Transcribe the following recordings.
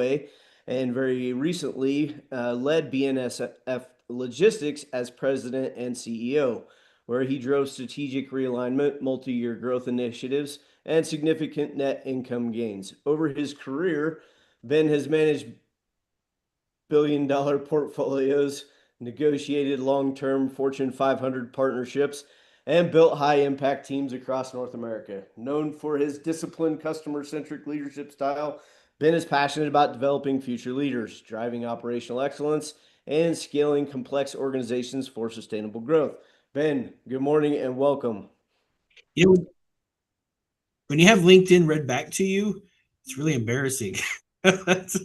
Railway, and very recently led BNSF Logistics as president and CEO, where he drove strategic realignment, multi-year growth initiatives, and significant net income gains. Over his career, Ben has managed billion-dollar portfolios, negotiated long-term Fortune 500 partnerships, and built high-impact teams across North America. Known for his disciplined, customer-centric leadership style, Ben is passionate about developing future leaders, driving operational excellence, and scaling complex organizations for sustainable growth. Ben, good morning and welcome. You know, when you have LinkedIn read back to you, it's really embarrassing. But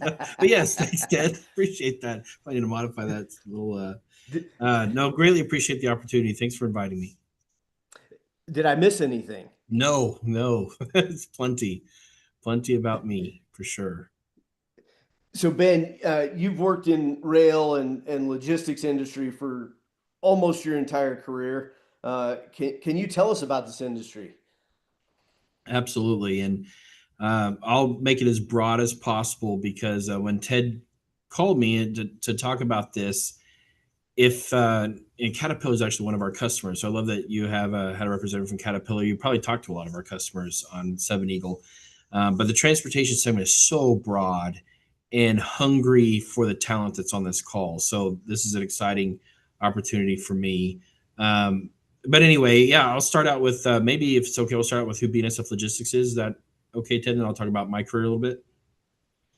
yes, thanks, Ted. Appreciate that. I need to modify that a little. Did, No, greatly appreciate the opportunity. Thanks for inviting me. did I miss anything? No, it's plenty about me for sure. So Ben, you've worked in rail and logistics industry for almost your entire career. Can you tell us about this industry? Absolutely, and I'll make it as broad as possible because when Ted called me to talk about this, if and Caterpillar is actually one of our customers, so I love that you have had a representative from Caterpillar. You probably talked to a lot of our customers on Seven Eagle, but the transportation segment is so broad and hungry for the talent that's on this call. So this is an exciting opportunity for me. But anyway, yeah, I'll start out with maybe if it's okay, we'll start out with who BNSF Logistics is. Is that okay, Ted? And I'll talk about my career a little bit.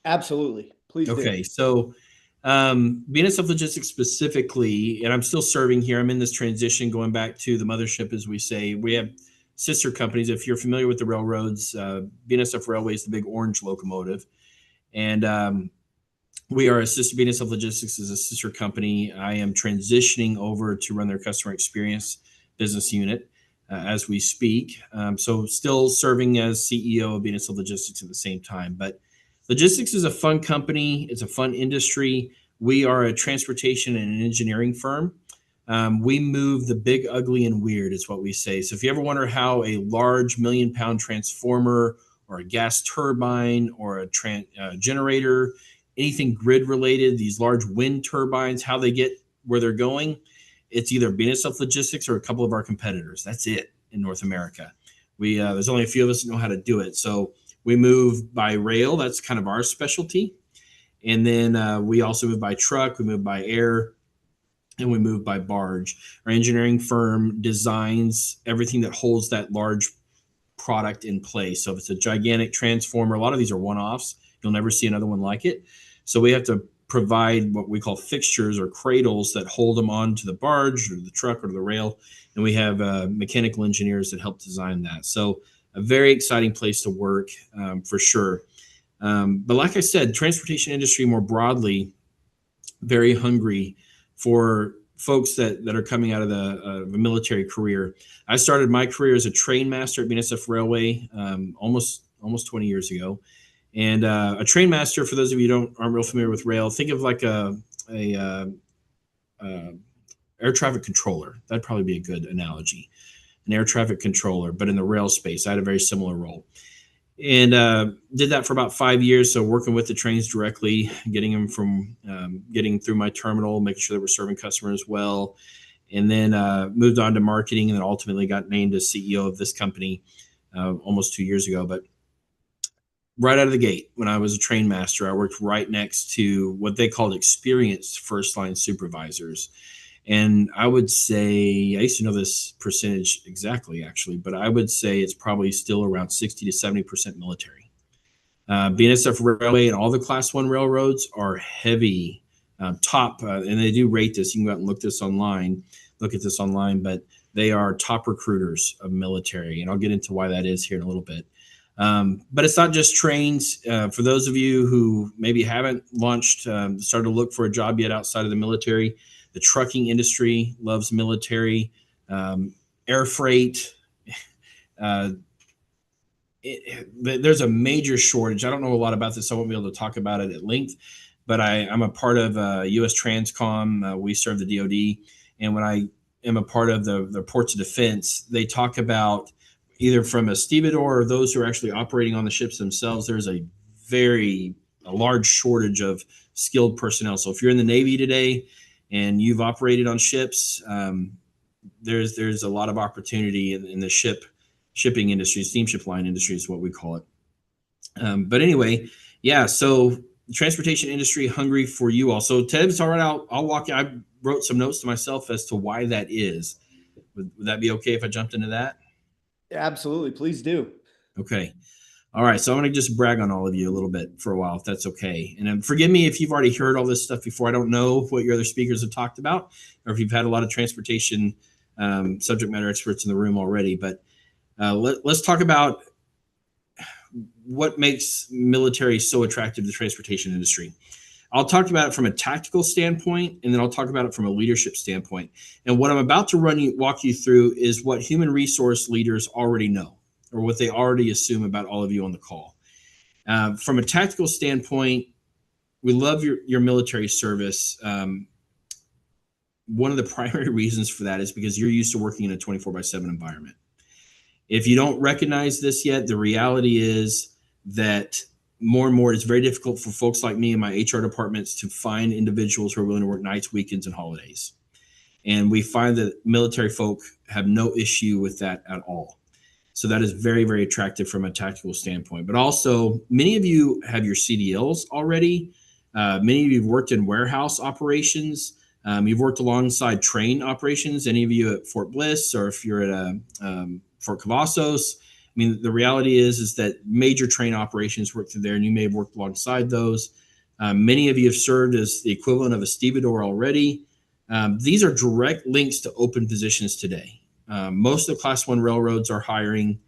Absolutely. Please do. Okay, so BNSF Logistics specifically, and I'm still serving here. I'm in this transition going back to the mothership, as we say. We have sister companies. If you're familiar with the railroads, BNSF Railway is the big orange locomotive. And we are a sister, BNSF Logistics is a sister company. I am transitioning over to run their customer experience business unit as we speak. So still serving as CEO of BNSF Logistics at the same time. But logistics is a fun company. It's a fun industry. We are a transportation and an engineering firm. We move the big, ugly, and weird is what we say. So if you ever wonder how a large million-pound transformer or a gas turbine or a generator, anything grid related, these large wind turbines, how they get where they're going, it's either BNSF Logistics or a couple of our competitors. That's it in North America. There's only a few of us that know how to do it. So we move by rail. That's kind of our specialty. And then we also move by truck. We move by air. And we move by barge. Our engineering firm designs everything that holds that large product in place. So if it's a gigantic transformer, a lot of these are one-offs. You'll never see another one like it. So we have to provide what we call fixtures or cradles that hold them onto the barge or the truck or the rail. And we have mechanical engineers that help design that. So a very exciting place to work for sure. But like I said, transportation industry more broadly, very hungry for folks that are coming out of the military career. I started my career as a train master at BNSF Railway almost 20 years ago. And a train master, for those of you who aren't real familiar with rail, think of like a air traffic controller. That'd probably be a good analogy. An air traffic controller, but in the rail space. I had a very similar role. And did that for about 5 years. So working with the trains directly, getting them from getting through my terminal, making sure that we're serving customers well. And then moved on to marketing and then ultimately got named as CEO of this company almost 2 years ago. But right out of the gate, when I was a train master, I worked right next to what they called experienced first line supervisors. And I would say, I used to know this percentage exactly, actually, but I would say it's probably still around 60 to 70% military. BNSF Railway and all the Class 1 railroads are heavy, top, and they do rate this. You can go out and look at this online, but they are top recruiters of military. And I'll get into why that is here in a little bit. But it's not just trains. For those of you who maybe haven't started to look for a job yet outside of the military, the trucking industry loves military, air freight. There's a major shortage. I don't know a lot about this, so I won't be able to talk about it at length, but I'm a part of U.S. Transcom. We serve the DoD. And when I am a part of the Ports of Defense, they talk about either from a stevedore or those who are actually operating on the ships themselves, there's a very a large shortage of skilled personnel. So if you're in the Navy today and you've operated on ships, there's a lot of opportunity in the shipping industry. Steamship line industry is what we call it. But anyway, yeah. So the transportation industry hungry for you all. So Ted, it's all right. I'll walk you. I wrote some notes to myself as to why that is. Would that be okay if I jumped into that? Absolutely. Please do. Okay. All right. So I'm going to just brag on all of you a little bit for a while, if that's okay. And forgive me if you've already heard all this stuff before. I don't know what your other speakers have talked about, or if you've had a lot of transportation subject matter experts in the room already. But let's talk about what makes military so attractive to the transportation industry. I'll talk about it from a tactical standpoint, and then I'll talk about it from a leadership standpoint. And what I'm about to walk you through is what human resource leaders already know, or what they already assume about all of you on the call. From a tactical standpoint, we love your military service. One of the primary reasons for that is because you're used to working in a 24/7 environment. If you don't recognize this yet, the reality is that more and more it's very difficult for folks like me and my HR departments to find individuals who are willing to work nights, weekends, and holidays. And we find that military folk have no issue with that at all. So that is very, very attractive from a tactical standpoint. But also, many of you have your CDLs already. Many of you have worked in warehouse operations. You've worked alongside train operations. Any of you at Fort Bliss, or if you're at Fort Cavazos. I mean, the reality is that major train operations work through there, and you may have worked alongside those. Many of you have served as the equivalent of a stevedore already. These are direct links to open positions today. Most of the Class 1 railroads are hiring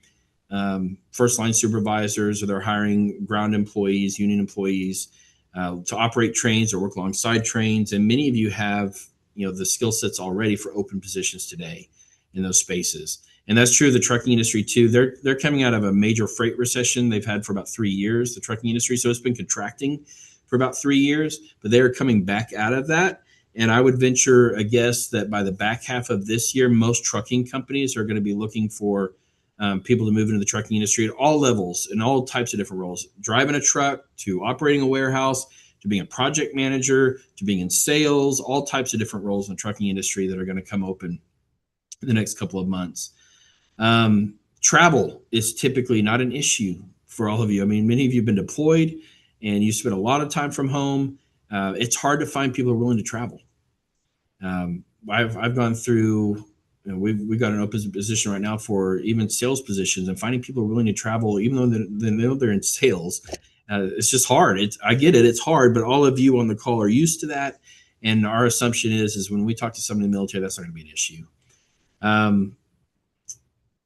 first line supervisors, or they're hiring ground employees, union employees to operate trains or work alongside trains. And many of you have the skill sets already for open positions today in those spaces. And that's true of the trucking industry too. They're coming out of a major freight recession they've had for about 3 years, the trucking industry. So it's been contracting for about 3 years, but they're coming back out of that. And I would venture a guess that by the back half of this year, most trucking companies are going to be looking for people to move into the trucking industry at all levels and all types of different roles, driving a truck to operating a warehouse, to being a project manager, to being in sales, all types of different roles in the trucking industry that are going to come open in the next couple of months. Travel is typically not an issue for all of you. I mean, many of you have been deployed and you spend a lot of time from home. It's hard to find people who are willing to travel. I've gone through, we've got an open position right now for even sales positions, and finding people who are willing to travel, even though they know they're in sales, it's just hard. I get it. It's hard, but all of you on the call are used to that. And our assumption is when we talk to somebody in the military, that's not going to be an issue.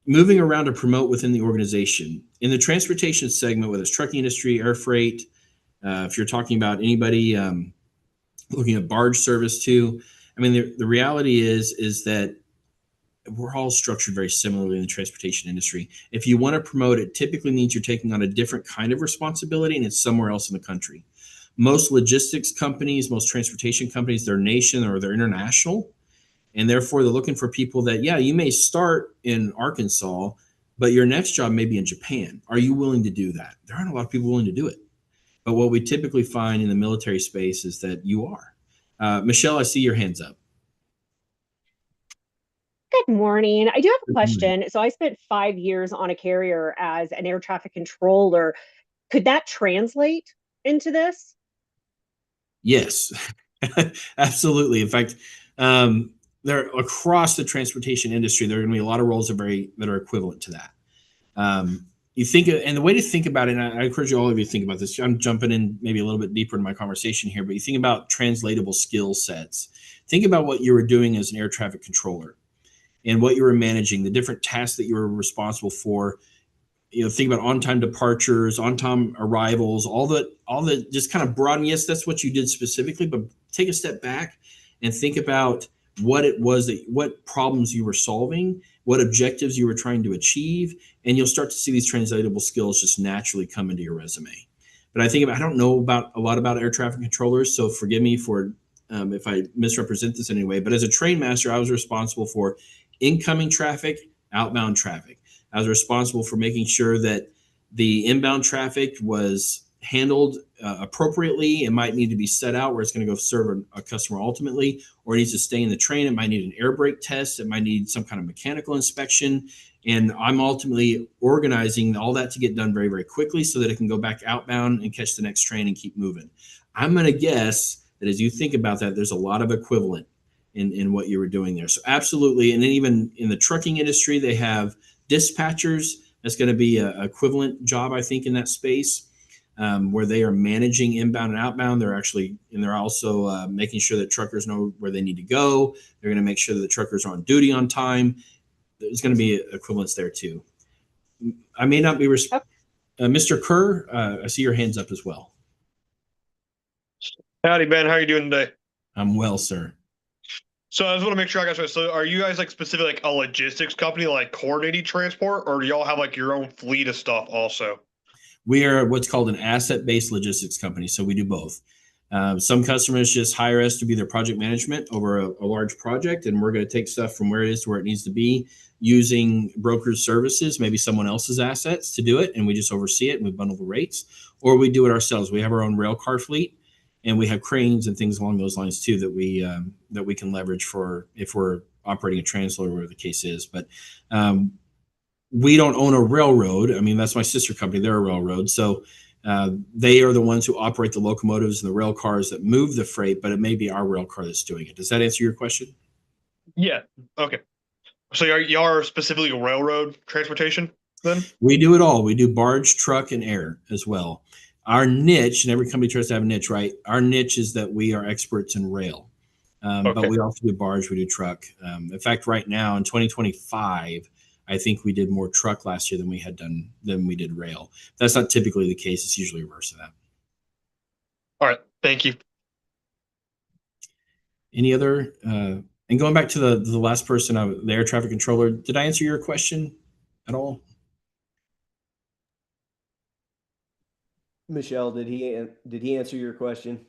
Moving around to promote within the organization. In the transportation segment, whether it's trucking industry, air freight, if you're talking about anybody looking at barge service too, I mean, the reality is that we're all structured very similarly in the transportation industry. If you want to promote, it typically means you're taking on a different kind of responsibility, and it's somewhere else in the country. Most logistics companies, most transportation companies, they're nation or they're international. And therefore, they're looking for people that, yeah, you may start in Arkansas, but your next job may be in Japan. Are you willing to do that? There aren't a lot of people willing to do it. But what we typically find in the military space is that you are. Michelle, I see your hands up. Good morning. I do have a question. So I spent 5 years on a carrier as an air traffic controller. Could that translate into this? Yes, absolutely. In fact, there across the transportation industry, there are going to be a lot of roles that are equivalent to that. You think, and the way to think about it, and I encourage all of you to think about this. I'm jumping in maybe a little bit deeper in my conversation here, but you think about translatable skill sets. Think about what you were doing as an air traffic controller and what you were managing, the different tasks that you were responsible for. Think about on-time departures, on-time arrivals, all the just kind of broaden. Yes, that's what you did specifically, but take a step back and think about what it was what problems you were solving, what objectives you were trying to achieve, and you'll start to see these translatable skills just naturally come into your resume. But I don't know a lot about air traffic controllers, so forgive me for if I misrepresent this in any way. But as a train master, I was responsible for incoming traffic, outbound traffic. I was responsible for making sure that the inbound traffic was handled appropriately. It might need to be set out where it's going to go serve a customer ultimately, or it needs to stay in the train. It might need an air brake test. It might need some kind of mechanical inspection. And I'm ultimately organizing all that to get done very, very quickly so that it can go back outbound and catch the next train and keep moving. I'm going to guess that as you think about that, there's a lot of equivalent in what you were doing there. So absolutely. And then even in the trucking industry, they have dispatchers. That's going to be an equivalent job, I think, in that space, where they are managing inbound and outbound. They're also making sure that truckers know where they need to go. They're going to make sure that the truckers are on duty on time. There's going to be equivalence there too. I may not be, Mr. Kerr, I see your hands up as well. Howdy, Ben. How are you doing today? I'm well, sir. So I just want to make sure I got you. So are you guys like specifically like a logistics company, like coordinating transport, or do y'all have like your own fleet of stuff also? We are what's called an asset-based logistics company, so we do both. Some customers just hire us to be their project management over a large project, and we're going to take stuff from where it is to where it needs to be using brokerage services, maybe someone else's assets to do it, and we just oversee it and we bundle the rates, or we do it ourselves. We have our own rail car fleet, and we have cranes and things along those lines too that we can leverage for if we're operating a transload or whatever the case is. But we don't own a railroad. I mean, that's my sister company. They're a railroad. So they are the ones who operate the locomotives and the rail cars that move the freight, but it may be our rail car that's doing it. Does that answer your question? Yeah. Okay. So y'all are specifically railroad transportation then? We do it all. We do barge, truck, and air as well. Our niche, and every company tries to have a niche, right? Our niche is that we are experts in rail. But we also do barge, we do truck. In fact, right now in 2025, I think we did more truck last year than we did rail. That's not typically the case. It's usually reverse of that. All right. Thank you. Any other? And going back to the last person, the air traffic controller, did I answer your question at all? Michelle, did he answer your question?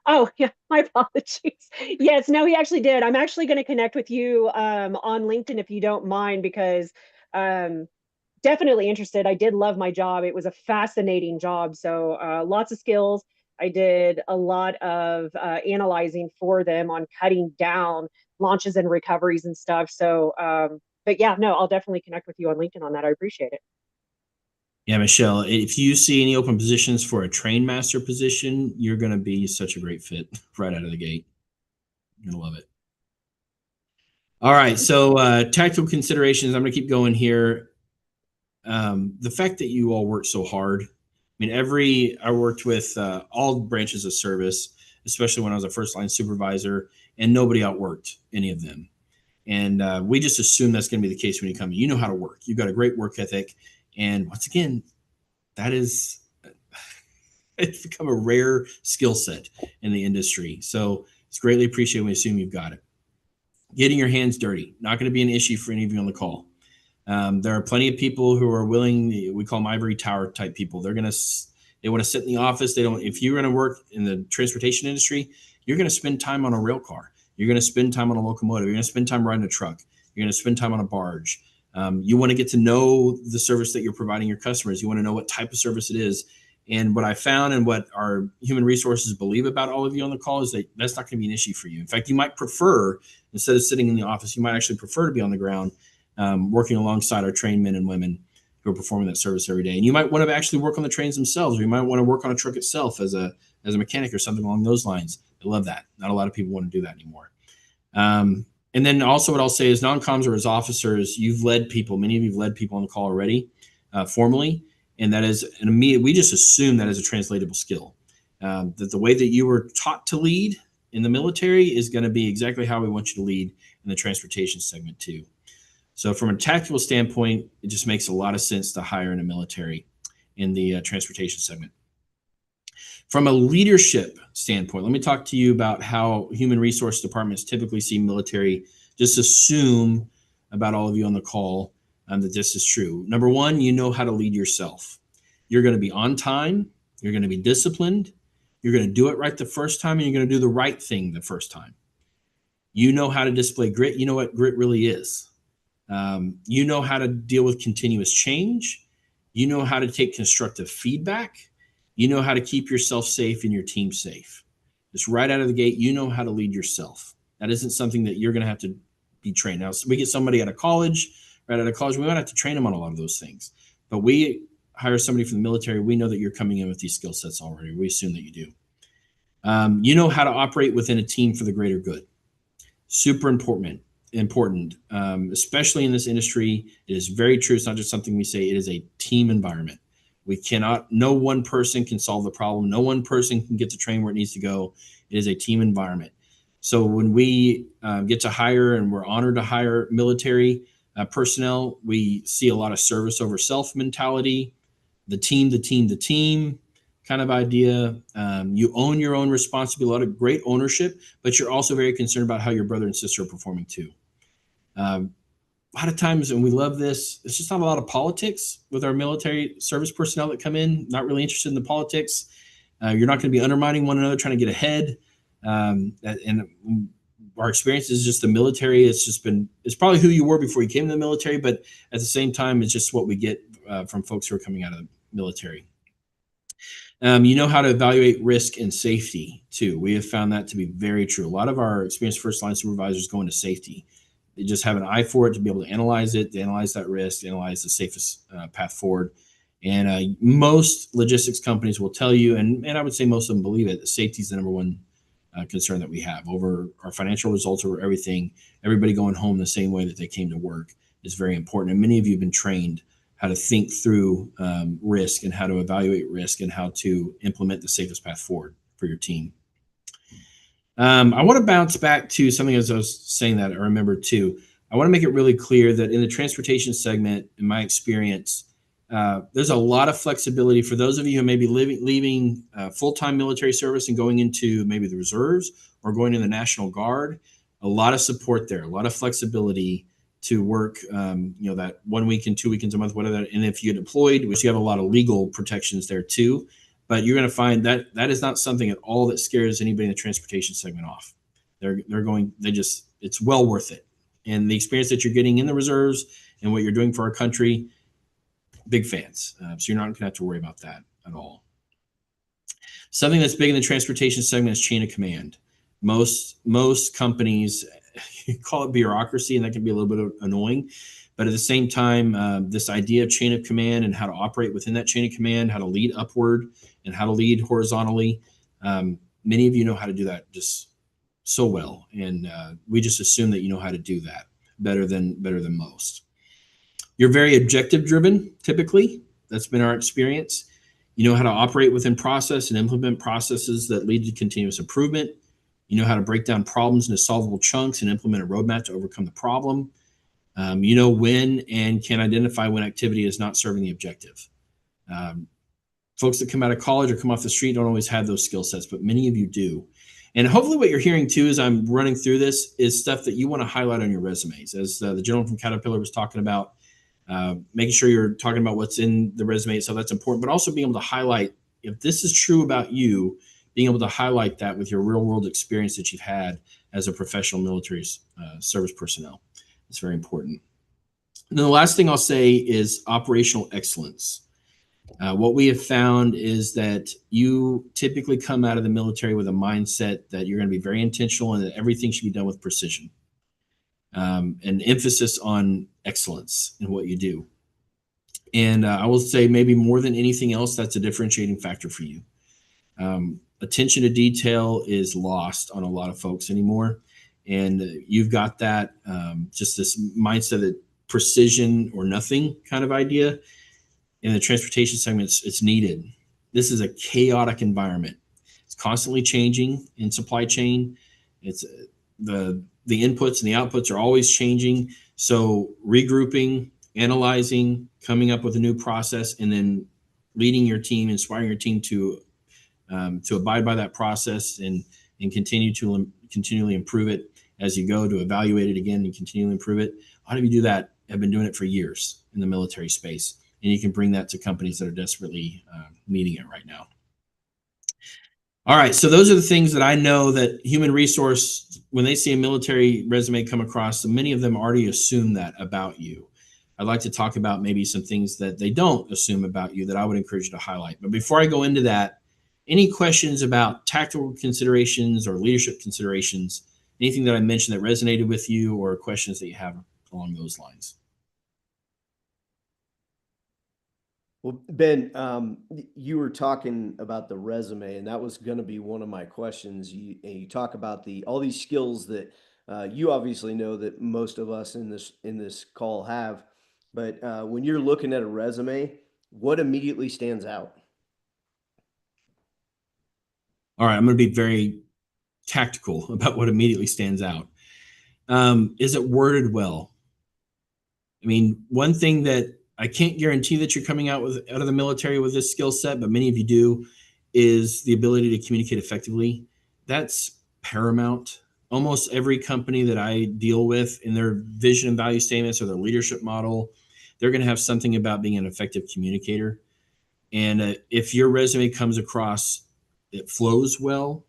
Oh, yeah, my apologies. Yes, no, he actually did. I'm actually going to connect with you on LinkedIn if you don't mind, because definitely interested. I did love my job. It was a fascinating job. So lots of skills. I did a lot of analyzing for them on cutting down launches and recoveries and stuff. So, but yeah, no, I'll definitely connect with you on LinkedIn on that. I appreciate it. Yeah, Michelle, if you see any open positions for a train master position, you're going to be such a great fit right out of the gate. You're going to love it. All right. So tactical considerations, I'm going to keep going here. The fact that you all work so hard. I mean, I worked with all branches of service, especially when I was a first line supervisor, and nobody outworked any of them. And we just assume that's going to be the case when you come in. You know how to work. You've got a great work ethic. And once again, it's become a rare skill set in the industry. So it's greatly appreciated. We assume you've got it. Getting your hands dirty, not going to be an issue for any of you on the call. There are plenty of people who are willing, we call them ivory tower type people. They want to sit in the office. If you're going to work in the transportation industry, you're going to spend time on a rail car. You're going to spend time on a locomotive. You're going to spend time riding a truck. You're going to spend time on a barge. You want to get to know the service that you're providing your customers. You want to know what type of service it is. And what I found and what our human resources believe about all of you on the call is that that's not going to be an issue for you. In fact, you might prefer, instead of sitting in the office, you might actually prefer to be on the ground working alongside our trained men and women who are performing that service every day. And you might want to actually work on the trains themselves, or you might want to work on a truck itself as a mechanic or something along those lines. I love that. Not a lot of people want to do that anymore. And then also what I'll say is non-coms or as officers, you've led people. Many of you have led people on the call already formally. And that is an immediate, we just assume that is a translatable skill. That the way that you were taught to lead in the military is going to be exactly how we want you to lead in the transportation segment too. So from a tactical standpoint, it just makes a lot of sense to hire in a military in the transportation segment. From a leadership standpoint, let me talk to you about how human resource departments typically see military. Just assume about all of you on the call that this is true. Number one, you know how to lead yourself. You're going to be on time. You're going to be disciplined. You're going to do it right the first time, and you're going to do the right thing the first time. You know how to display grit. You know what grit really is. You know how to deal with continuous change. You know how to take constructive feedback. You know how to keep yourself safe and your team safe. Just right out of the gate, you know how to lead yourself. That isn't something that you're going to have to be trained. Now, so we get somebody out of college, right out of college, we might have to train them on a lot of those things. But we hire somebody from the military, we know that you're coming in with these skill sets already. We assume that you do. You know how to operate within a team for the greater good. Super important, especially in this industry. It is very true. It's not just something we say. It is a team environment. We cannot, no one person can solve the problem. No one person can get the train where it needs to go. It is a team environment. So when we get to hire, and we're honored to hire military personnel, we see a lot of service over self mentality, the team kind of idea. You own your own responsibility, a lot of great ownership, but you're also very concerned about how your brother and sister are performing too. A lot of times, and we love this, it's just not a lot of politics with our military service personnel that come in, not really interested in the politics. You're not going to be undermining one another, trying to get ahead. And our experience is just the military. It's probably who you were before you came to the military, but at the same time, it's just what we get from folks who are coming out of the military. You know how to evaluate risk and safety too. We have found that to be very true. A lot of our experienced first line supervisors go into safety. They just have an eye for it, to be able to analyze it, to analyze that risk, analyze the safest path forward. And most logistics companies will tell you, and I would say most of them believe it, that safety is the number one concern that we have over our financial results, over everything. Everybody going home the same way that they came to work is very important. And many of you have been trained how to think through risk, and how to evaluate risk, and how to implement the safest path forward for your team. I want to bounce back to something, as I was saying that I remember too. I want to make it really clear that in the transportation segment, in my experience, there's a lot of flexibility for those of you who may be leaving full-time military service and going into maybe the reserves or going to the National Guard. A lot of support there, a lot of flexibility to work, that 1 weekend, 2 weekends a month, whatever. And if you get deployed, which you have a lot of legal protections there too, but you're going to find that that is not something at all that scares anybody in the transportation segment off. It's well worth it. And the experience that you're getting in the reserves and what you're doing for our country, big fans. So you're not going to have to worry about that at all. Something that's big in the transportation segment is chain of command. Most companies, you call it bureaucracy, and that can be a little bit annoying. But at the same time, this idea of chain of command and how to operate within that chain of command, how to lead upward and how to lead horizontally, many of you know how to do that just so well. And we just assume that you know how to do that better than most. You're very objective driven, typically. That's been our experience. You know how to operate within process and implement processes that lead to continuous improvement. You know how to break down problems into solvable chunks and implement a roadmap to overcome the problem. You know when and can identify when activity is not serving the objective. Folks that come out of college or come off the street don't always have those skill sets, but many of you do. And hopefully what you're hearing too, as I'm running through this, is stuff that you want to highlight on your resumes. As the gentleman from Caterpillar was talking about, making sure you're talking about what's in the resume, so that's important, but also being able to highlight, if this is true about you, being able to highlight that with your real world experience that you've had as a professional military service personnel. It's very important. And then the last thing I'll say is operational excellence. What we have found is that you typically come out of the military with a mindset that you're going to be very intentional and that everything should be done with precision. An emphasis on excellence in what you do. And I will say maybe more than anything else, that's a differentiating factor for you. Attention to detail is lost on a lot of folks anymore. And you've got that, just this mindset that precision or nothing kind of idea. In the transportation segment, it's needed. This is a chaotic environment. It's constantly changing in supply chain. It's the inputs and the outputs are always changing. So regrouping, analyzing, coming up with a new process, and then leading your team, inspiring your team to abide by that process and continually improve it as you go, to evaluate it again and continually improve it. A lot of you do that, have been doing it for years in the military space. And you can bring that to companies that are desperately needing it right now. All right, so those are the things that I know that human resource, when they see a military resume come across, so many of them already assume that about you. I'd like to talk about maybe some things that they don't assume about you that I would encourage you to highlight. But before I go into that, any questions about tactical considerations or leadership considerations, anything that I mentioned that resonated with you, or questions that you have along those lines? Well, Ben, you were talking about the resume, and that was going to be one of my questions. You talk about all these skills that you obviously know that most of us in this call have, but when you're looking at a resume, what immediately stands out? All right, I'm going to be very tactical about what immediately stands out. Is it worded well? I mean, one thing that I can't guarantee that you're coming out of the military with this skill set, but many of you do, is the ability to communicate effectively. That's paramount. Almost every company that I deal with, in their vision and value statements or their leadership model, they're going to have something about being an effective communicator. And if your resume comes across, it flows well,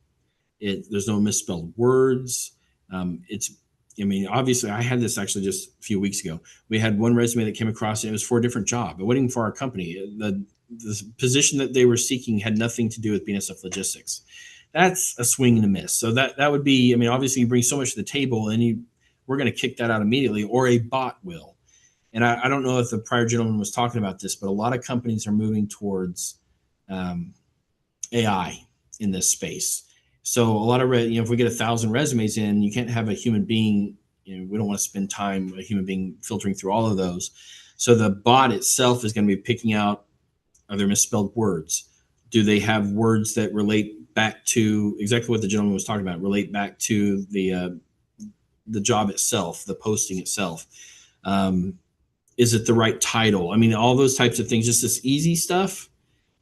there's no misspelled words. I mean, obviously, I had this actually just a few weeks ago. We had one resume that came across, and it was for a different job. It wasn't even for our company. The position that they were seeking had nothing to do with BNSF Logistics. That's a swing and a miss. So that would be, I mean, obviously, you bring so much to the table, and we're going to kick that out immediately, or a bot will. And I don't know if the prior gentleman was talking about this, but a lot of companies are moving towards AI in this space. So a lot of, if we get 1,000 resumes in, you can't have a human being, we don't want to spend time, a human being filtering through all of those. So the bot itself is going to be picking out, are there misspelled words? Do they have words that relate back to exactly what the gentleman was talking about, relate back to the job itself, the posting itself? Is it the right title? I mean, all those types of things, just this easy stuff,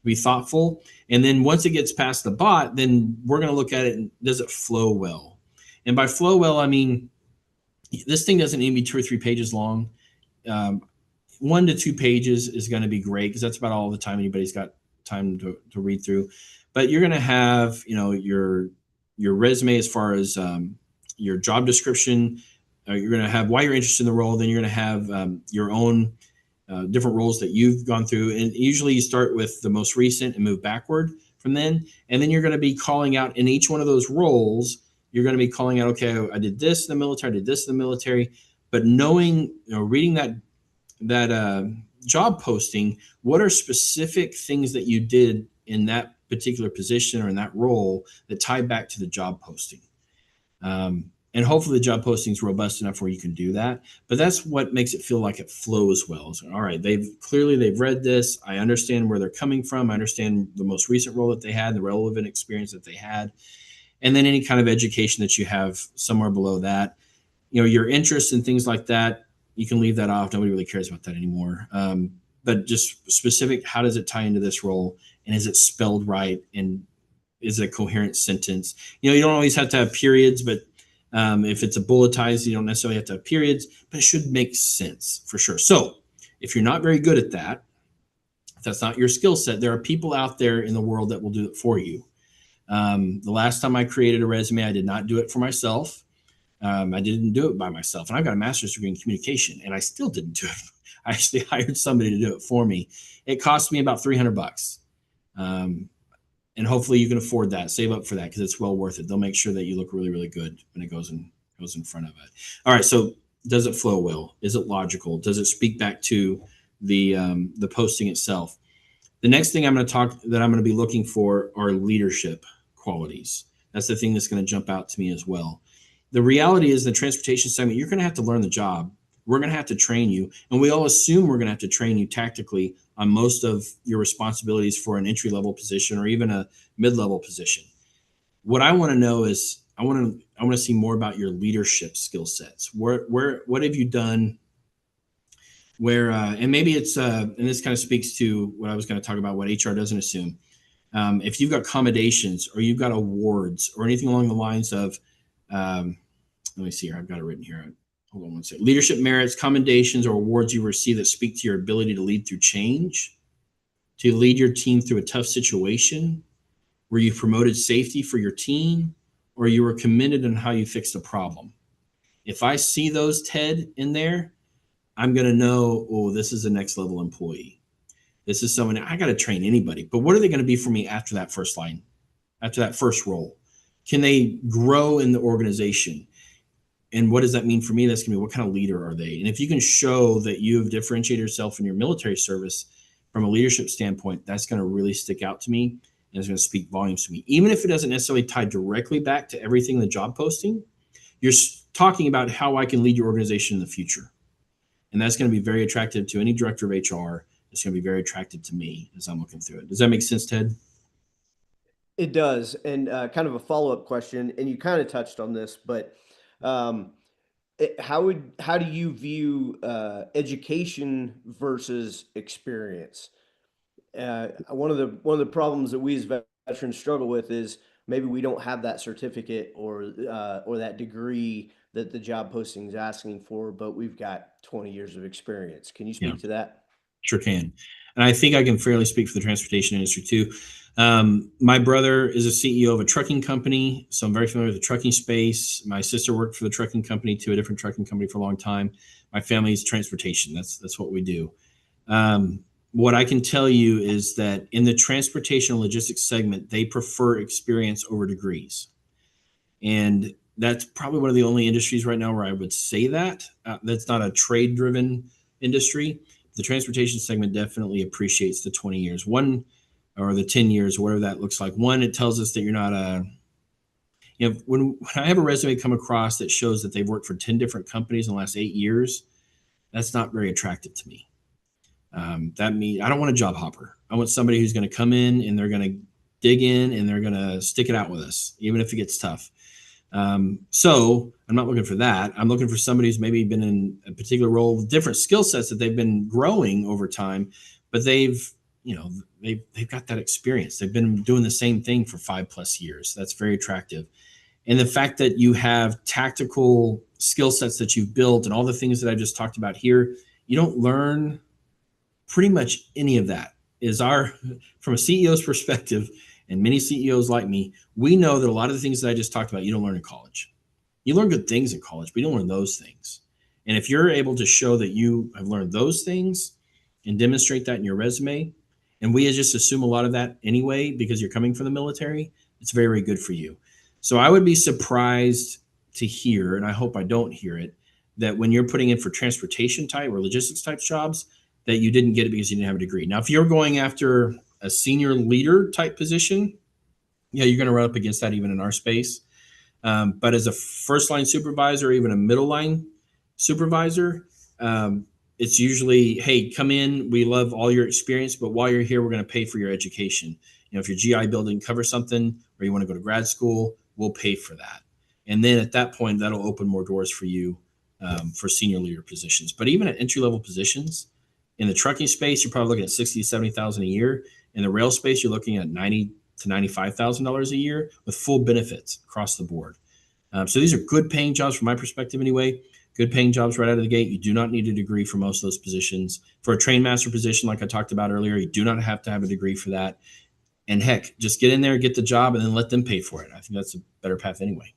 be thoughtful. And then once it gets past the bot, then we're going to look at it and does it flow well? And by flow well, I mean, this thing doesn't need to be 2 or 3 pages long. 1 to 2 pages is going to be great, because that's about all the time anybody's got time to read through. But you're going to have, your resume as far as your job description. You're going to have why you're interested in the role. Then you're going to have your own different roles that you've gone through. And usually you start with the most recent and move backward from then. And then you're going to be calling out in each one of those roles, you're going to be calling out, okay, I did this in the military, I did this in the military. But knowing, reading that job posting, what are specific things that you did in that particular position or in that role that tie back to the job posting? And hopefully the job posting is robust enough where you can do that. But that's what makes it feel like it flows well. So, all right, they've read this. I understand where they're coming from. I understand the most recent role that they had, the relevant experience that they had. And then any kind of education that you have somewhere below that. Your interests and things like that, you can leave that off. Nobody really cares about that anymore. But just specific, how does it tie into this role? And is it spelled right? And is it a coherent sentence? You don't always have to have periods, but if it's a bulletized, you don't necessarily have to have periods, but it should make sense for sure. So if you're not very good at that, if that's not your skill set, there are people out there in the world that will do it for you. The last time I created a resume, I did not do it for myself. I didn't do it by myself. And I've got a master's degree in communication, and I still didn't do it. I actually hired somebody to do it for me. It cost me about $300. And hopefully you can afford that. Save up for that, because it's well worth it. They'll make sure that you look really, really good when it goes in front of it. All right. So does it flow well? Is it logical? Does it speak back to the posting itself? The next thing I'm going to be looking for are leadership qualities. That's the thing that's going to jump out to me as well. The reality is, the transportation segment, you're going to have to learn the job. We're going to have to train you. And we all assume we're going to have to train you tactically on most of your responsibilities for an entry-level position or even a mid-level position. What I want to know is, I want to see more about your leadership skill sets. What have you done where, and maybe it's, and this kind of speaks to what I was going to talk about, what HR doesn't assume. If you've got accommodations or you've got awards or anything along the lines of, let me see here, I've got it written here. Hold on one second. Leadership merits, commendations, or awards you receive that speak to your ability to lead through change, to lead your team through a tough situation, where you promoted safety for your team, or you were commended on how you fixed a problem. If I see those, Ted, in there, I'm going to know, oh, this is a next level employee. This is someone I got to train anybody. But what are they going to be for me after that first line, after that first role? Can they grow in the organization? And what does that mean for me? That's going to be, what kind of leader are they? And if you can show that you have differentiated yourself in your military service from a leadership standpoint, that's going to really stick out to me, and it's going to speak volumes to me. Even if it doesn't necessarily tie directly back to everything in the job posting, you're talking about how I can lead your organization in the future. And that's going to be very attractive to any director of HR. It's going to be very attractive to me as I'm looking through it. Does that make sense, Ted? It does. And kind of a follow-up question, and you kind of touched on this, but um, how do you view education versus experience? One of the problems that we as veterans struggle with is maybe we don't have that certificate or that degree that the job posting is asking for, but we've got 20 years of experience. Can you Yeah. speak to that? Sure can. And I think I can fairly speak for the transportation industry too. My brother is a CEO of a trucking company, so I'm very familiar with the trucking space. My sister worked for the trucking company too, a different trucking company for a long time. My family's transportation. That's what we do. What I can tell you is that in the transportation and logistics segment, they prefer experience over degrees. And that's probably one of the only industries right now where I would say that. That's not a trade-driven industry. The transportation segment definitely appreciates the 20 years. One, or the 10 years, whatever that looks like. One, it tells us that you're not when I have a resume come across that shows that they've worked for 10 different companies in the last 8 years, that's not very attractive to me. That means I don't want a job hopper. I want somebody who's going to come in and they're going to dig in and they're going to stick it out with us, even if it gets tough. So I'm not looking for that. I'm looking for somebody who's maybe been in a particular role with different skill sets that they've been growing over time, but they've got that experience. They've been doing the same thing for 5+ years. That's very attractive. And the fact that you have tactical skill sets that you've built and all the things that I just talked about here, you don't learn pretty much any of that. From a CEO's perspective, and many CEOs like me, we know that a lot of the things that I just talked about, you don't learn in college. You learn good things in college, but you don't learn those things. And if you're able to show that you have learned those things and demonstrate that in your resume, and we just assume a lot of that anyway, because you're coming from the military, it's very, very good for you. So I would be surprised to hear, and I hope I don't hear it, that when you're putting in for transportation type or logistics type jobs, that you didn't get it because you didn't have a degree. Now, if you're going after a senior leader type position, yeah, you're going to run up against that even in our space. But as a first line supervisor, or even a middle line supervisor, it's usually, hey, come in. We love all your experience, but while you're here, we're going to pay for your education. If your GI Bill didn't cover something or you want to go to grad school, we'll pay for that. And then at that point, that'll open more doors for you for senior leader positions. But even at entry level positions in the trucking space, you're probably looking at $60,000 to $70,000 a year. In the rail space, you're looking at $90,000 to $95,000 a year with full benefits across the board. So these are good paying jobs from my perspective anyway. Good paying jobs right out of the gate. You do not need a degree for most of those positions. For a train master position, like I talked about earlier, you do not have to have a degree for that. And heck, just get in there, get the job, and then let them pay for it. I think that's a better path anyway.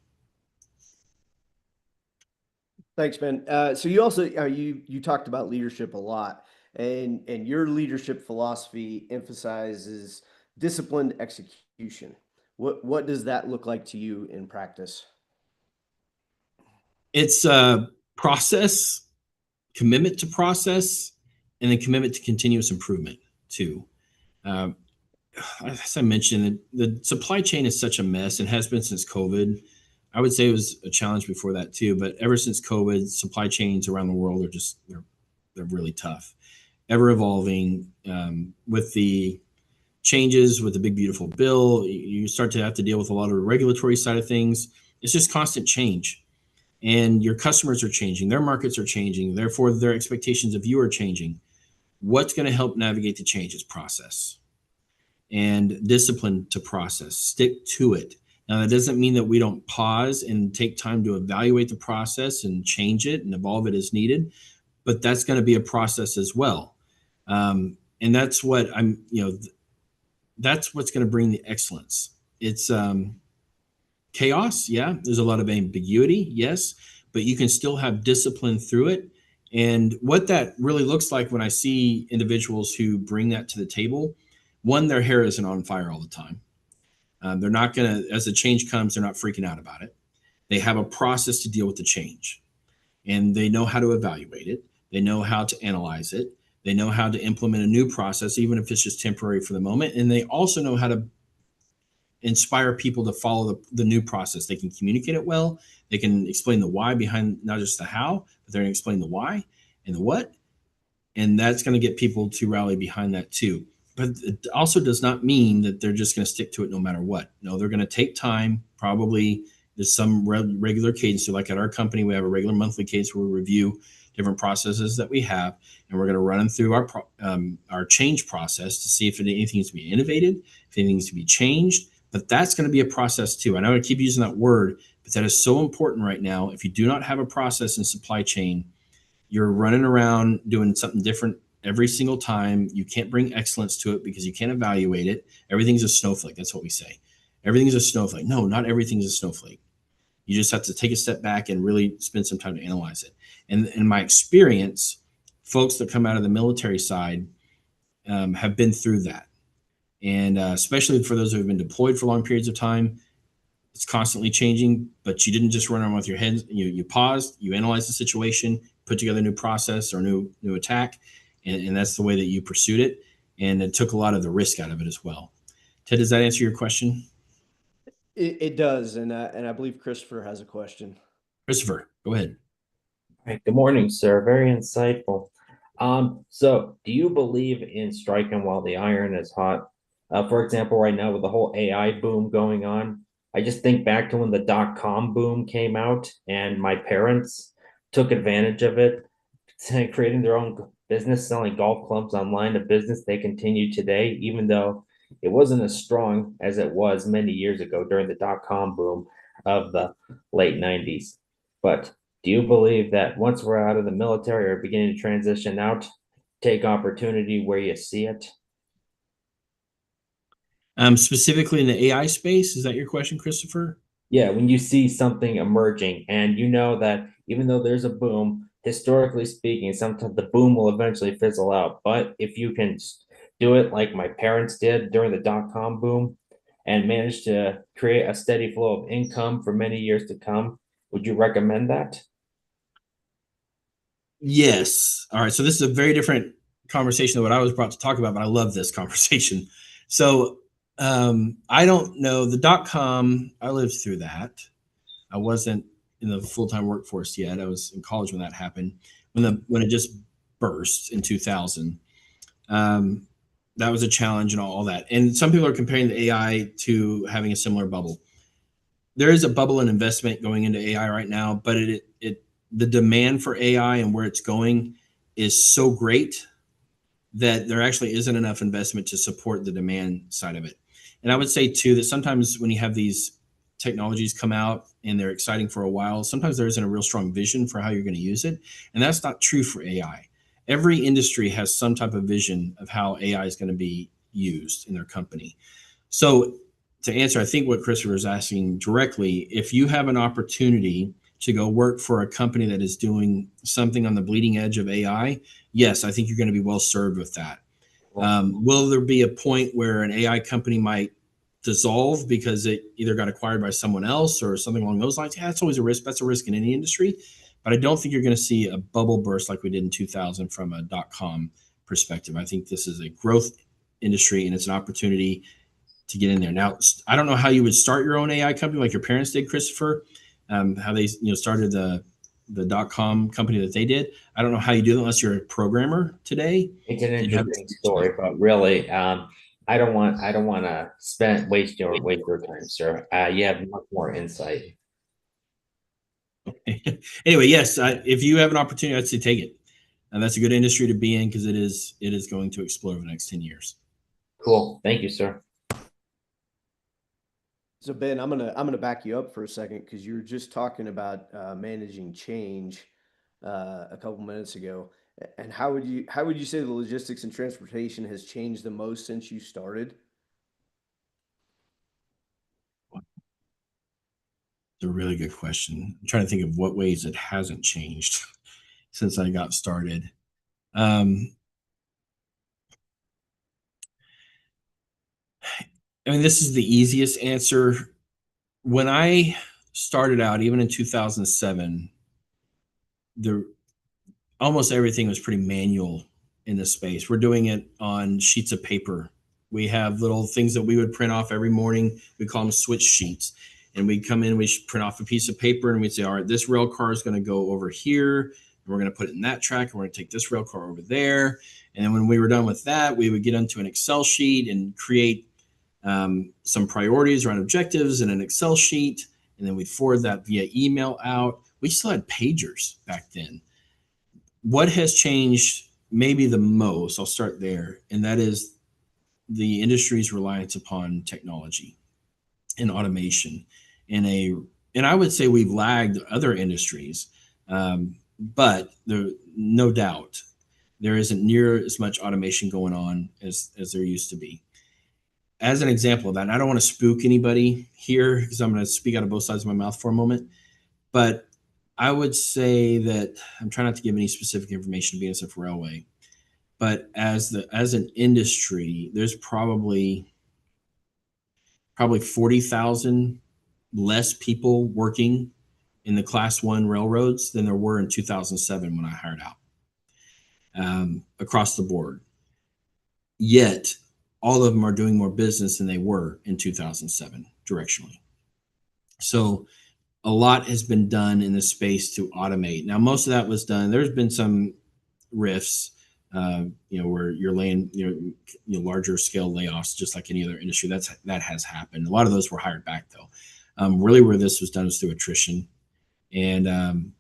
Thanks, man. So you also you talked about leadership a lot, and your leadership philosophy emphasizes disciplined execution. What does that look like to you in practice? It's process, commitment to process, and then commitment to continuous improvement too. As I mentioned, the supply chain is such a mess and has been since COVID. I would say it was a challenge before that too, but ever since COVID, supply chains around the world are they're really tough, ever evolving. With the changes with the big beautiful bill, you start to have to deal with a lot of the regulatory side of things. It's just constant change, and your customers are changing, their markets are changing, therefore their expectations of you are changing. What's going to help navigate the change is process and discipline to process. Stick to it. Now, that doesn't mean that we don't pause and take time to evaluate the process and change it and evolve it as needed, but that's going to be a process as well. And that's what that's what's going to bring the excellence. It's chaos. Yeah. There's a lot of ambiguity. Yes. But you can still have discipline through it. And what that really looks like when I see individuals who bring that to the table, one, their hair isn't on fire all the time. They're not going to, as the change comes, they're not freaking out about it. They have a process to deal with the change, and they know how to evaluate it. They know how to analyze it. They know how to implement a new process, even if it's just temporary for the moment. And they also know how to inspire people to follow the new process. They can communicate it well. They can explain the why behind not just the how, but they're going to explain the why and the what. And that's going to get people to rally behind that too. But it also does not mean that they're just going to stick to it no matter what. No, they're going to take time. Probably there's some regular cadence. So like at our company, we have a regular monthly cadence where we review different processes that we have, and we're going to run them through our change process to see if anything needs to be innovated, if anything needs to be changed. But that's going to be a process too. I know I keep using that word, but that is so important right now. If you do not have a process in supply chain, you're running around doing something different every single time. You can't bring excellence to it because you can't evaluate it. Everything's a snowflake. That's what we say. Everything's a snowflake. No, not everything's a snowflake. You just have to take a step back and really spend some time to analyze it. And in my experience, folks that come out of the military side have been through that. And especially for those who have been deployed for long periods of time, it's constantly changing, but you didn't just run around with your head. You paused, you analyzed the situation, put together a new process or new attack, and that's the way that you pursued it. And it took a lot of the risk out of it as well. Ted, does that answer your question? It does, and I believe Christopher has a question. Christopher, go ahead. All right, good morning, sir. Very insightful. So do you believe in striking while the iron is hot? For example, right now with the whole AI boom going on, I just think back to when the dot-com boom came out and my parents took advantage of it, creating their own business, selling golf clubs online, a business they continue today, even though it wasn't as strong as it was many years ago during the dot-com boom of the late 90s. But do you believe that once we're out of the military or beginning to transition out, take opportunity where you see it? Specifically in the AI space, is that your question, Christopher? Yeah, when you see something emerging and you know that even though there's a boom, historically speaking, sometimes the boom will eventually fizzle out. But if you can do it like my parents did during the dot-com boom and manage to create a steady flow of income for many years to come, would you recommend that? Yes. All right. So this is a very different conversation than what I was brought to talk about, but I love this conversation. So I don't know the .com. I lived through that. I wasn't in the full-time workforce yet. I was in college when that happened. When it just burst in 2000, that was a challenge and all that. And some people are comparing the AI to having a similar bubble. There is a bubble in investment going into AI right now, but the demand for AI and where it's going is so great that there actually isn't enough investment to support the demand side of it. And I would say too that sometimes when you have these technologies come out and they're exciting for a while, sometimes there isn't a real strong vision for how you're going to use it. And that's not true for AI. Every industry has some type of vision of how AI is going to be used in their company. So to answer, I think what Christopher is asking directly, if you have an opportunity to go work for a company that is doing something on the bleeding edge of AI, yes, I think you're going to be well served with that. Will there be a point where an AI company might dissolve because it either got acquired by someone else or something along those lines? Yeah, that's always a risk. That's a risk in any industry. But I don't think you're going to see a bubble burst like we did in 2000 from a .com perspective. I think this is a growth industry and it's an opportunity to get in there. Now, I don't know how you would start your own AI company like your parents did, Christopher, how they started the .com company that they did. I don't know how you do it unless you're a programmer today. It's an interesting story, but really, I don't want to waste your time, sir. You have much more insight. Anyway, yes, if you have an opportunity, I'd say take it. And that's a good industry to be in because it is going to explode over the next 10 years. Cool. Thank you, sir. So Ben, I'm gonna back you up for a second because you were just talking about managing change a couple minutes ago. And how would you say the logistics and transportation has changed the most since you started? It's a really good question. I'm trying to think of what ways it hasn't changed. since I got started. I mean, this is the easiest answer. When I started out, even in 2007, the almost everything was pretty manual in this space. We're doing it on sheets of paper. We have little things that we would print off every morning. We call them switch sheets. And we'd come in, we print off a piece of paper and we'd say, all right, this rail car is going to go over here. And we're going to put it in that track. And we're going to take this rail car over there. And then when we were done with that, we would get onto an Excel sheet and create some priorities around objectives in an Excel sheet. And then we'd forward that via email out. We still had pagers back then. What has changed maybe the most, I'll start there, and that is the industry's reliance upon technology and automation. And I would say we've lagged other industries, but no doubt there isn't near as much automation going on as there used to be. As an example of that, and I don't want to spook anybody here because I'm going to speak out of both sides of my mouth for a moment, but I would say that I'm trying not to give any specific information to BNSF Railway, but as an industry, there's probably 40,000 less people working in the Class 1 railroads than there were in 2007 when I hired out, across the board. Yet, all of them are doing more business than they were in 2007 directionally. So a lot has been done in this space to automate. Now, most of that was done. There's been some rifts, where you're laying, larger scale layoffs, just like any other industry. That has happened. A lot of those were hired back though. Really, where this was done was through attrition, and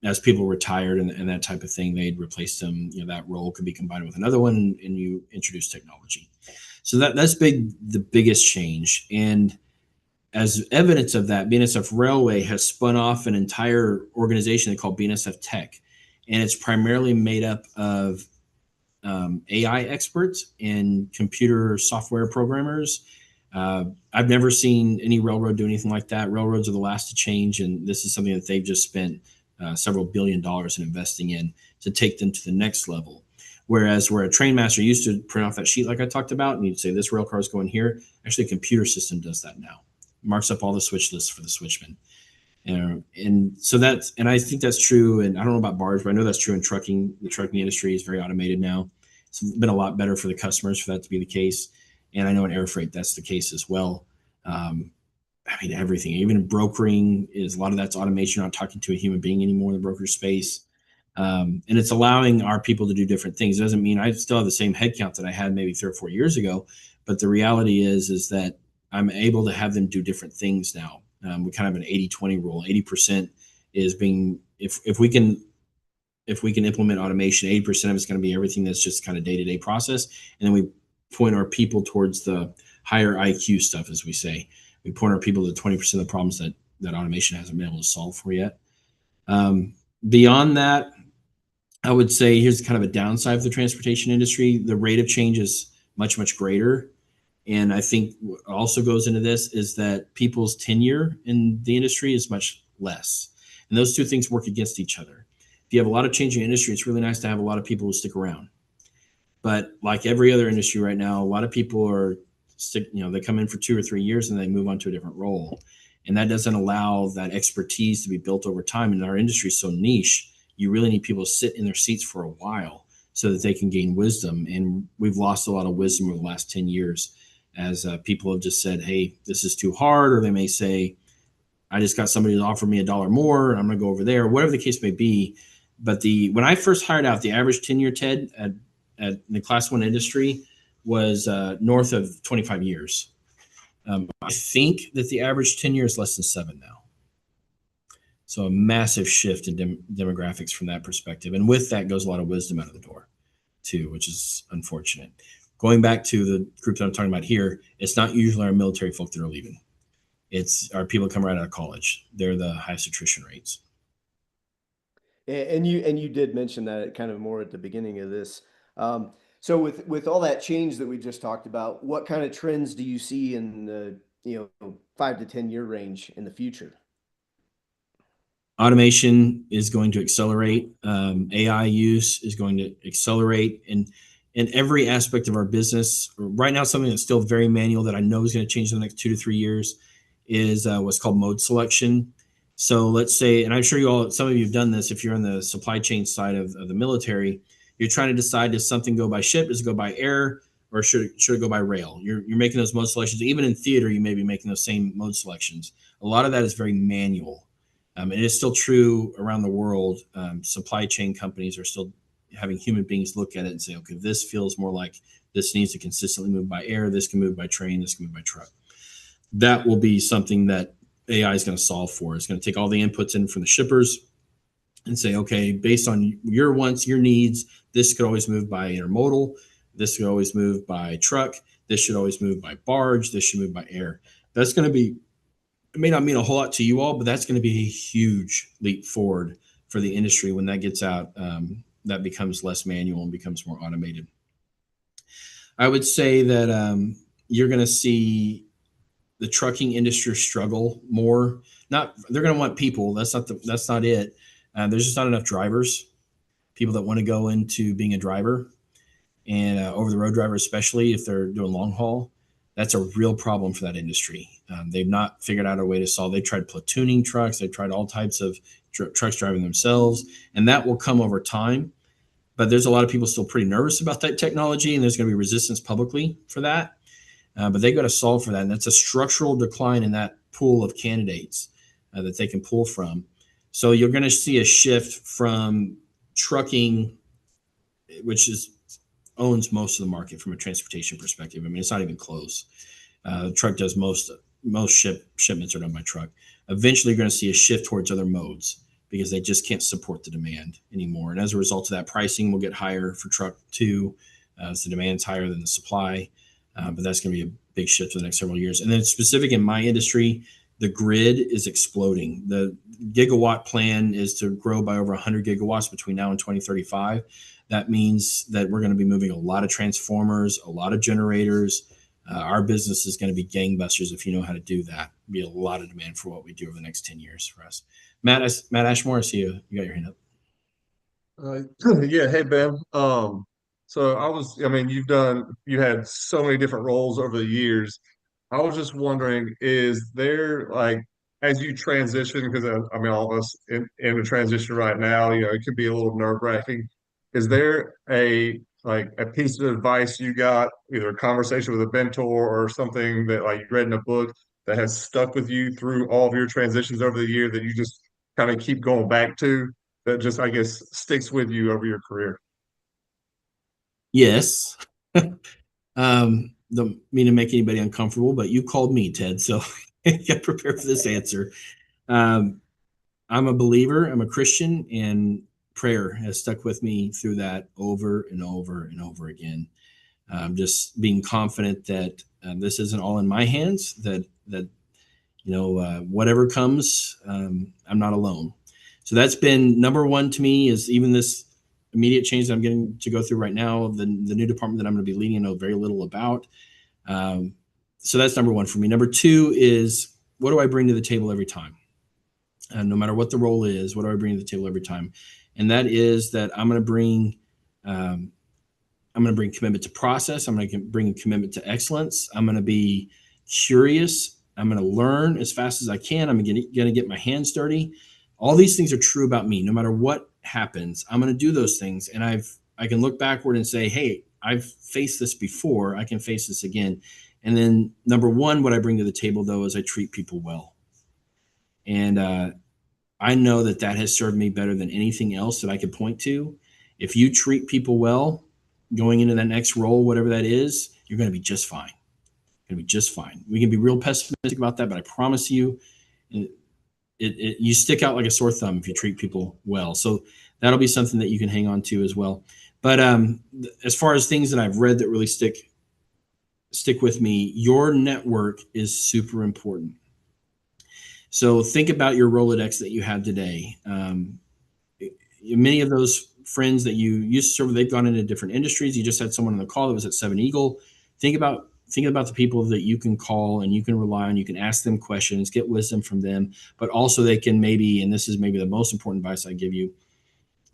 as people retired and that type of thing, they'd replace them. That role could be combined with another one, and you introduce technology. So that's the biggest change. And as evidence of that, BNSF Railway has spun off an entire organization they call BNSF Tech, and it's primarily made up of AI experts and computer software programmers. I've never seen any railroad do anything like that. Railroads are the last to change, and this is something that they've just spent several $billions in investing in to take them to the next level. Whereas where a train master used to print off that sheet like I talked about, and you'd say this rail car is going here, actually a computer system does that now. Marks up all the switch lists for the switchmen. And so and I think that's true. And I don't know about barge, but I know that's true in trucking. The trucking industry is very automated now. It's been a lot better for the customers for that to be the case. And I know in air freight, that's the case as well. Everything, even brokering, is a lot of that's automation. I'm not talking to a human being anymore in the broker space. And it's allowing our people to do different things. It doesn't mean I still have the same headcount that I had maybe 3 or 4 years ago, but the reality is that I'm able to have them do different things now. We kind of have an 80-20 rule. 80% is being, if we can implement automation, 80% of it's going to be everything that's just kind of day-to-day process. And then we point our people towards the higher IQ stuff, as we say. We point our people to 20% of the problems that automation hasn't been able to solve for yet. Beyond that, I would say here's kind of a downside of the transportation industry. The rate of change is much, much greater. And I think what also goes into this is that people's tenure in the industry is much less. And those two things work against each other. If you have a lot of change in industry, it's really nice to have a lot of people who stick around. But like every other industry right now, a lot of people they come in for 2 or 3 years and they move on to a different role. And that doesn't allow that expertise to be built over time. And our industry is so niche, you really need people to sit in their seats for a while so that they can gain wisdom. And we've lost a lot of wisdom over the last 10 years. As people have just said, hey, this is too hard, or they may say, I just got somebody to offer me $1 more, and I'm going to go over there, whatever the case may be. But when I first hired out, the average tenure, Ted, at the Class 1 industry was north of 25 years. I think that the average tenure is less than 7 now. So a massive shift in demographics from that perspective. And with that goes a lot of wisdom out of the door, too, which is unfortunate. Going back to the group that I'm talking about here, it's not usually our military folk that are leaving. It's our people come right out of college. They're the highest attrition rates. And you did mention that kind of more at the beginning of this. So with all that change that we just talked about, what kind of trends do you see in the 5 to 10 year range in the future? Automation is going to accelerate. AI use is going to accelerate, and in every aspect of our business. Right now, something that's still very manual that I know is going to change in the next 2 to 3 years is what's called mode selection. So let's say, and I'm sure some of you have done this if you're on the supply chain side of the military, you're trying to decide, does something go by ship, does it go by air, or should it go by rail? You're making those mode selections. Even in theater, you may be making those same mode selections. A lot of that is very manual. It is still true around the world. Supply chain companies are still having human beings look at it and say, okay, this feels more like this needs to consistently move by air, this can move by train, this can move by truck. That will be something that AI is going to solve for. It's going to take all the inputs in from the shippers and say, okay, based on your wants, your needs, this could always move by intermodal, this could always move by truck, this should always move by barge, this should move by air. That's going to be, it may not mean a whole lot to you all, but that's going to be a huge leap forward for the industry when that gets out. That becomes less manual and becomes more automated. I would say that you're going to see the trucking industry struggle more. They're going to want people. That's not it. There's just not enough drivers, people that want to go into being a driver, and over the road driver, especially if they're doing long haul. That's a real problem for that industry. They've not figured out a way to solve. They've tried platooning trucks. They've tried all types of trucks driving themselves, and that will come over time. But there's a lot of people still pretty nervous about that technology, and there's going to be resistance publicly for that. But they got to solve for that, and that's a structural decline in that pool of candidates that they can pull from. So you're going to see a shift from trucking, which owns most of the market from a transportation perspective. I mean, it's not even close. Truck does most shipments are done by truck. Eventually, you're going to see a shift towards other modes because they just can't support the demand anymore. And as a result of that, pricing will get higher for truck too, as the demand's higher than the supply. But that's going to be a big shift for the next several years. And then specific in my industry, the grid is exploding. The gigawatt plan is to grow by over 100 gigawatts between now and 2035. That means that we're going to be moving a lot of transformers, a lot of generators. Our business is going to be gangbusters if you know how to do that. Be a lot of demand for what we do over the next 10 years for us. Matt Ashmore, I see you got your hand up. Yeah, hey Ben. I mean, you had so many different roles over the years. I was just wondering, is there like, as you transition, because I mean, all of us in a transition right now, it could be a little nerve-wracking. Is there a piece of advice you got, either a conversation with a mentor or something that like you read in a book that has stuck with you through all of your transitions over the year that you just kind of keep going back to? That just, I guess, sticks with you over your career? Yes. Don't mean to make anybody uncomfortable, but you called me, Ted, so get prepared for this answer. I'm a believer, I'm a Christian, and prayer has stuck with me through that over and over and over again. Just being confident that this isn't all in my hands, that whatever comes, I'm not alone. So that's been number one to me, is even this immediate change that I'm getting to go through right now. The new department that I'm going to be leading, I know very little about. So that's number one for me. Number two is, what do I bring to the table every time? No matter what the role is, what do I bring to the table every time? And that is that I'm going to bring commitment to process. I'm going to bring commitment to excellence. I'm going to be curious. I'm going to learn as fast as I can. I'm going to get my hands dirty. All these things are true about me. No matter what happens, I'm going to do those things. And I can look backward and say, hey, I've faced this before. I can face this again. And then number one, what I bring to the table, though, is I treat people well. And I know that has served me better than anything else that I could point to. If you treat people well, going into that next role, whatever that is, you're going to be just fine. Going to be just fine. We can be real pessimistic about that, but I promise you, you stick out like a sore thumb if you treat people well. So that'll be something that you can hang on to as well. But as far as things that I've read that really stick with me, your network is super important. So think about your Rolodex that you have today. Many of those friends that you used to serve, they've gone into different industries. You just had someone on the call that was at 7 Eagle. Think about thinking about the people that you can call and you can rely on, you can ask them questions, get wisdom from them, but also they can maybe, and this is maybe the most important advice I give you,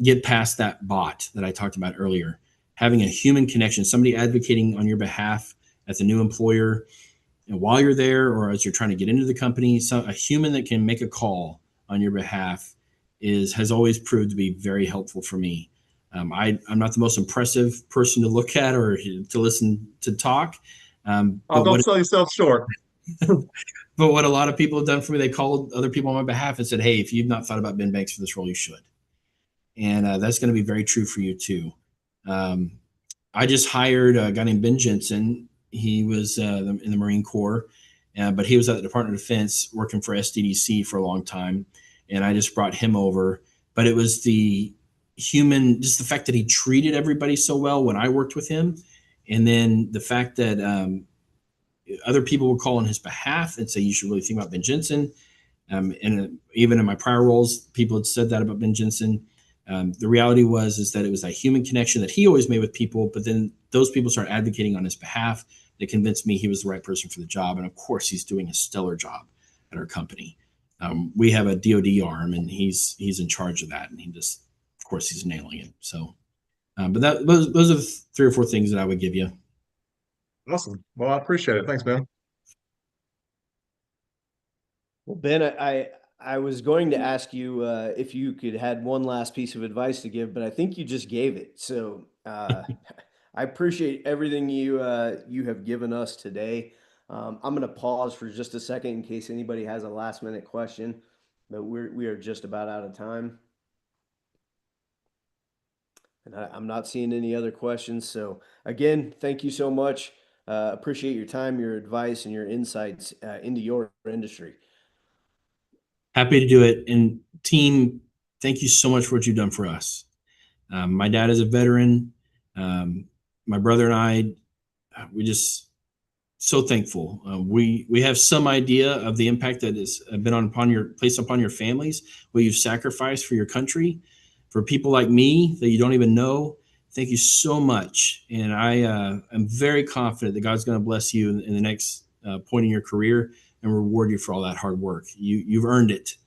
get past that bot that I talked about earlier. Having a human connection, somebody advocating on your behalf as a new employer, and while you're there or as you're trying to get into the company, a human that can make a call on your behalf has always proved to be very helpful for me. I'm not the most impressive person to look at or to listen to talk, Oh, don't sell yourself short. but what a lot of people have done for me, they called other people on my behalf and said, "Hey, if you've not thought about Ben Banks for this role, you should." And that's going to be very true for you too. I just hired a guy named Ben Jensen. He was in the Marine Corps, but he was at the Department of Defense working for SDDC for a long time. And I just brought him over. But it was the just the fact that he treated everybody so well when I worked with him. And then the fact that other people would call on his behalf and say, you should really think about Ben Jensen. And even in my prior roles, people had said that about Ben Jensen. The reality is that it was that human connection that he always made with people, but then those people started advocating on his behalf. They convinced me he was the right person for the job. And of course, he's doing a stellar job at our company. We have a DoD arm, and he's in charge of that. And of course, he's nailing it. So, but those are the 3 or 4 things that I would give you. Awesome. Well, I appreciate it. Thanks, man. Well, Ben, I was going to ask you if you could had one last piece of advice to give, but I think you just gave it. So I appreciate everything you have given us today. I'm going to pause for just a second in case anybody has a last minute question, but we are just about out of time. And I'm not seeing any other questions. So again, thank you so much. Appreciate your time, your advice, and your insights into your industry. Happy to do it. And team, thank you so much for what you've done for us. My dad is a veteran. My brother and I, we just so thankful. We have some idea of the impact that has been placed upon your families, what you've sacrificed for your country, for people like me that you don't even know. Thank you so much. And I am very confident that God's going to bless you in the next point in your career and reward you for all that hard work. You've earned it.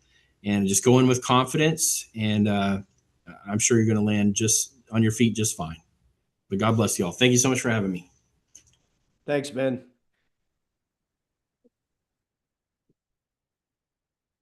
And just go in with confidence, and I'm sure you're going to land just on your feet just fine. But God bless you all. Thank you so much for having me. Thanks, Ben.